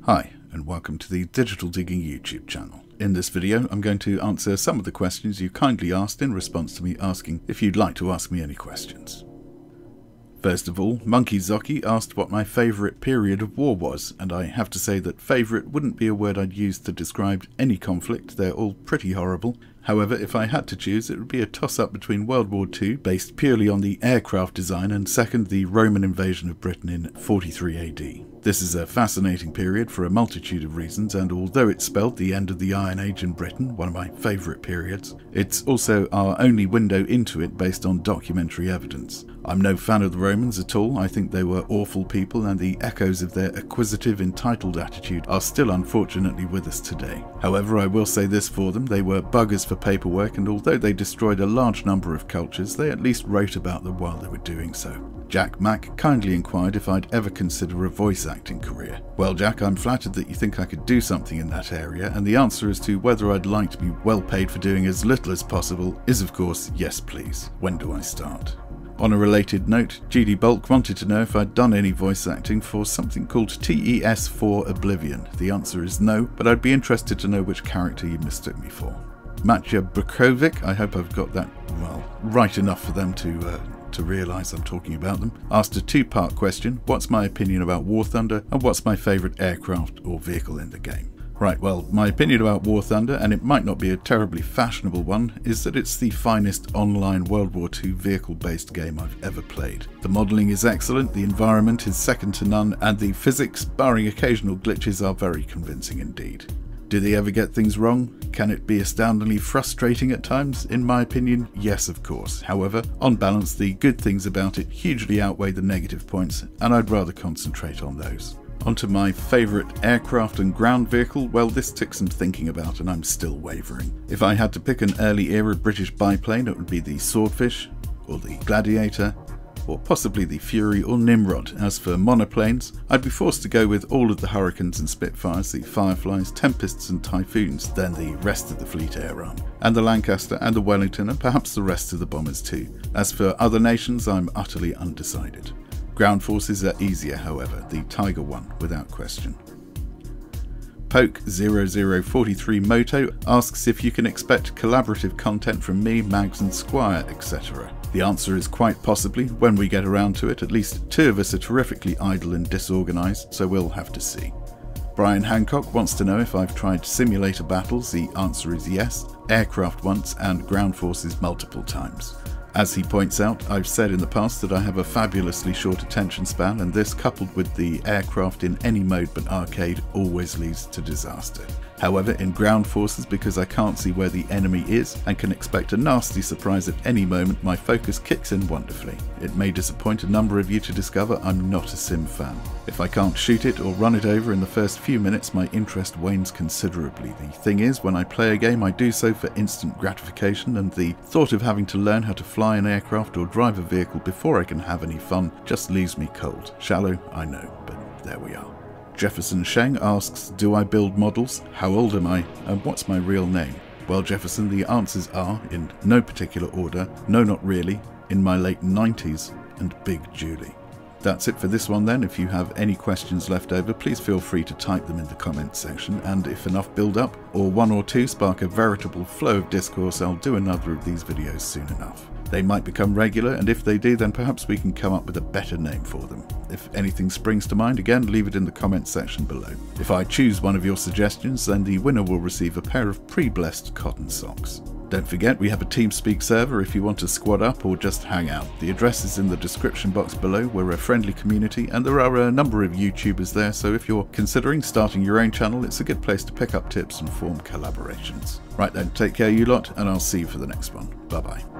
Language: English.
Hi, and welcome to the Digital Digging YouTube channel. In this video, I'm going to answer some of the questions you kindly asked in response to me asking if you'd like to ask me any questions. First of all, Monkey Zocky asked what my favourite period of war was, and I have to say that favourite wouldn't be a word I'd use to describe any conflict. They're all pretty horrible. However, if I had to choose, it would be a toss-up between World War II, based purely on the aircraft design, and second, the Roman invasion of Britain in 43 AD. This is a fascinating period for a multitude of reasons, and although it spelled the end of the Iron Age in Britain, one of my favourite periods, it's also our only window into it based on documentary evidence. I'm no fan of the Romans at all. I think they were awful people, and the echoes of their acquisitive, entitled attitude are still unfortunately with us today. However, I will say this for them: they were buggers for paperwork, and although they destroyed a large number of cultures, they at least wrote about them while they were doing so. Jack Mack kindly inquired if I'd ever consider a voice acting career. Well, Jack, I'm flattered that you think I could do something in that area, and the answer as to whether I'd like to be well paid for doing as little as possible is, of course, yes please. When do I start? On a related note, GD Bulk wanted to know if I'd done any voice acting for something called TES4 Oblivion. The answer is no, but I'd be interested to know which character you mistook me for. Matja Bukovic, I hope I've got that, well, right enough for them to realise I'm talking about them, asked a two-part question: what's my opinion about War Thunder, and what's my favourite aircraft or vehicle in the game? Right, well, my opinion about War Thunder, and it might not be a terribly fashionable one, is that it's the finest online World War II vehicle-based game I've ever played. The modelling is excellent, the environment is second to none, and the physics, barring occasional glitches, are very convincing indeed. Do they ever get things wrong? Can it be astoundingly frustrating at times? In my opinion, yes, of course. However, on balance, the good things about it hugely outweigh the negative points, and I'd rather concentrate on those. Onto my favourite aircraft and ground vehicle, well, this took some thinking about and I'm still wavering. If I had to pick an early era British biplane, it would be the Swordfish, or the Gladiator, or possibly the Fury or Nimrod. As for monoplanes, I'd be forced to go with all of the Hurricanes and Spitfires, the Fireflies, Tempests and Typhoons, then the rest of the Fleet Air Arm, and the Lancaster and the Wellington, and perhaps the rest of the bombers too. As for other nations, I'm utterly undecided. Ground forces are easier, however, the Tiger one, without question. Poke0043 Moto asks if you can expect collaborative content from me, Mags and Squire, etc. The answer is quite possibly, when we get around to it. At least two of us are terrifically idle and disorganised, so we'll have to see. Brian Hancock wants to know if I've tried simulator battles. The answer is yes, aircraft once and ground forces multiple times. As he points out, I've said in the past that I have a fabulously short attention span, and this, coupled with the aircraft in any mode but arcade, always leads to disaster. However, in ground forces, because I can't see where the enemy is and can expect a nasty surprise at any moment, my focus kicks in wonderfully. It may disappoint a number of you to discover I'm not a sim fan. If I can't shoot it or run it over in the first few minutes, my interest wanes considerably. The thing is, when I play a game, I do so for instant gratification, and the thought of having to learn how to fly an aircraft or drive a vehicle before I can have any fun just leaves me cold. Shallow, I know, but there we are. Jefferson Sheng asks, do I build models? How old am I? And what's my real name? Well, Jefferson, the answers are, in no particular order, no not really, in my late 90s, and Big Julie. That's it for this one then. If you have any questions left over, please feel free to type them in the comments section, and if enough build up, or one or two spark a veritable flow of discourse, I'll do another of these videos soon enough. They might become regular, and if they do, then perhaps we can come up with a better name for them. If anything springs to mind, again, leave it in the comments section below. If I choose one of your suggestions, then the winner will receive a pair of pre-blessed cotton socks. Don't forget, we have a TeamSpeak server if you want to squad up or just hang out. The address is in the description box below. We're a friendly community, and there are a number of YouTubers there, so if you're considering starting your own channel, it's a good place to pick up tips and form collaborations. Right then, take care you lot, and I'll see you for the next one. Bye bye.